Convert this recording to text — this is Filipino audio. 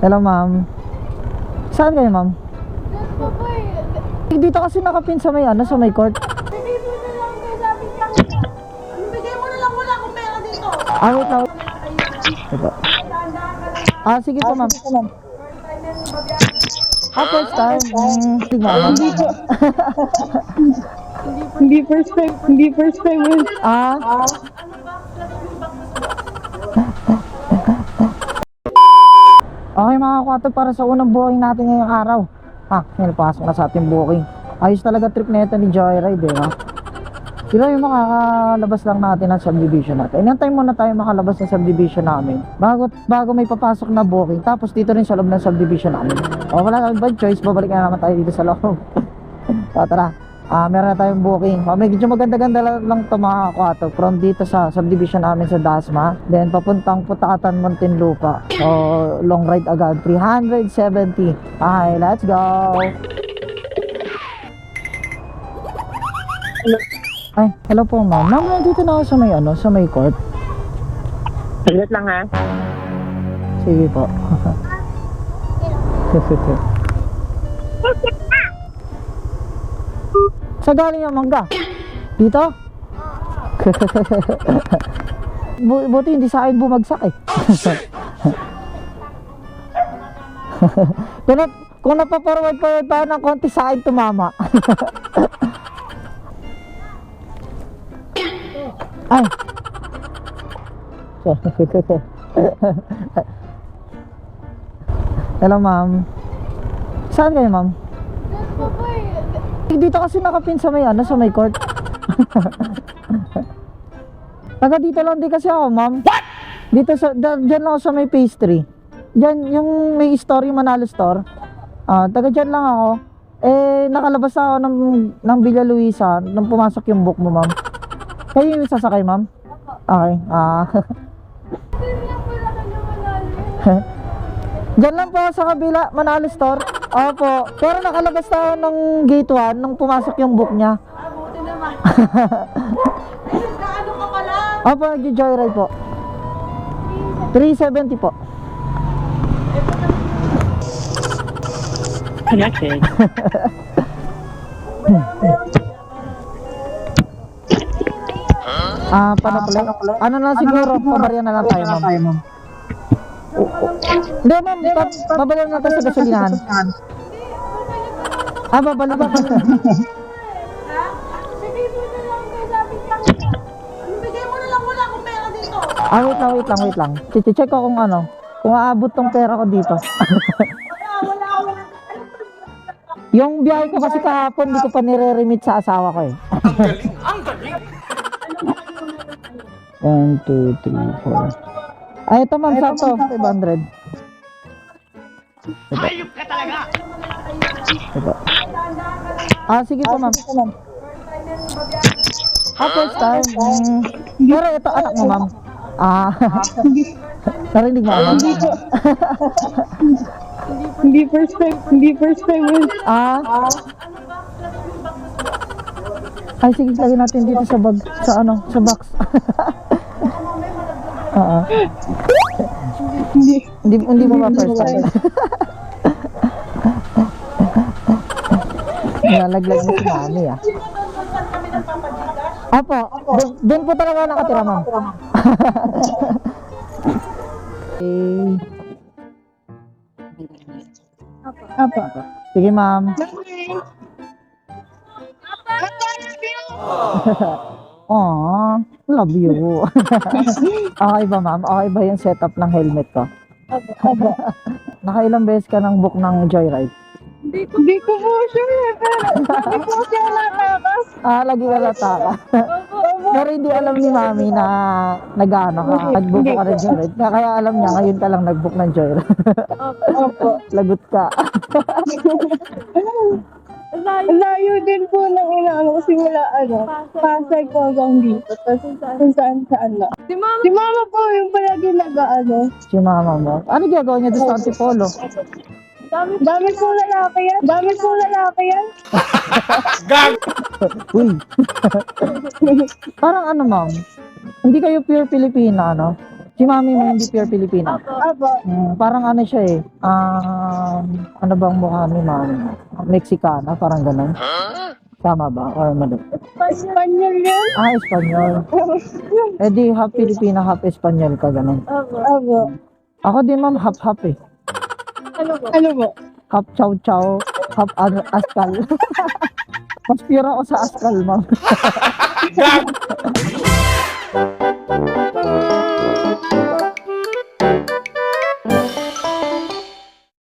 Hello, ma'am. Saan kayo, ma'am? Dito kasi nakapin sa may sa may court. Bigay mo na lang kay sabi niya. Bigay mo na lang, wala akong pera dito. Wait lang. Ito. Sige po, ma'am. First time. Tignan, ma'am. Hindi first time. Hindi first time yun. Okay mga kwatog, para sa unang booking natin ngayong araw. Pasok na sa ating booking. Ayos talaga trip na ito ni Joyride, no? Sila yung makakalabas lang natin ng subdivision natin. Inantay muna tayo makalabas ng subdivision namin bago may papasok na booking. Tapos dito rin sa loob ng subdivision namin. Wala kang bad choice, babalik na naman tayo dito sa loob. Tara. Meron na tayong booking. Medyo maganda-ganda lang ito mga kwato. From dito sa subdivision namin sa Dasma. Then papuntang Putatan, Muntinlupa. So long ride agad. 370. Okay, let's go. Hello po ma'am. Ma'am, nandito na ako sa may court. Saglit lang ha. Sige po. Sa galing yung mangga? Dito? Buti hindi sa akin bumagsak eh. Kung napaparwad pa ng konti sa akin tumama. Ay. Hello, ma'am. Saan kayo, ma'am? Dito kasi nakapin sa may court. Taga dito lang din kasi ako, ma'am. Dito dyan lang ako sa may pastry. Dyan yung may story Manalo store. Taga dyan lang ako. Nakalabas ako ng Villa Luisa nung pumasok yung book mo, ma'am. Kayo yung sasakay, ma'am? Okay. Diyan lang po sa kabila, Manalo store. Opo. Pero nakalabas na ako ng gate 1 nung pumasok yung book niya. Buti naman. Ano ka pala? Opo, nag-joyride po. 370 po. Connected. Panaplay? Ano na siguro, pabarya na lang tayo, ma'am. Hindi, ma'am, babalik na tayo sa gasolinahan. Babalik. Bigay mo na lang kay sabi niya. Bigay mo na lang, wala akong pera dito. Wait lang. Check ko kung aabot tong pera ko dito. Wala. Yung biyahe ko kasi kahapon, hindi ko pa nire-remit sa asawa ko eh. Ang galing! 1, 2, 3, 4. Ito ma'am, sakto, 500. Hayop ka talaga! Ito. Sige po ma'am. First time. Pero ito, anak mo ma'am. Narinig mo ma'am? Hindi first time. Hindi first time yun. Sige, lagyan natin dito sa bag, sa box. Hindi mo ba first time? Nalaglag mo si mami Apo, doon po talaga nakatira, ma'am. Apa. Sige, ma'am. Love you. Okay ba, ma'am? Okay ba yung setup ng helmet ko? Apa. Nakailang beses ka ng book ng Joyride? Hindi ko po sure. Sabi po siya natakas. Lagi ka lataka. Pero hindi alam ni mami na nag-book ka ng Joyride. Kaya alam niya, ngayon ka lang nag-book ng Joyride. Opo. Lagot ka. Layo din po ng inaano kasi mula Pasay po hanggang dito. Tapos kung saan na. Si mama po yung palagi nag-ano. Si mama mo. Ano ginagawa niya doon sa Antipolo? Dami po lalaki yan. Gag! Uy. Parang ma'am? Hindi kayo pure Pilipina, Si mami mo hindi pure Pilipina. Opo. Parang ano siya eh. Ano bang mukha ni mami? Mexicana, parang ganun. Tama ba? Or mali? Espanyol yun? Espanyol. Eh di half Pilipina, half Espanyol ka ganun. Opo. Ako din ma'am, half-half eh. Ano po? Half chow-chow, half askal. Mas pure ako sa askal ma'am.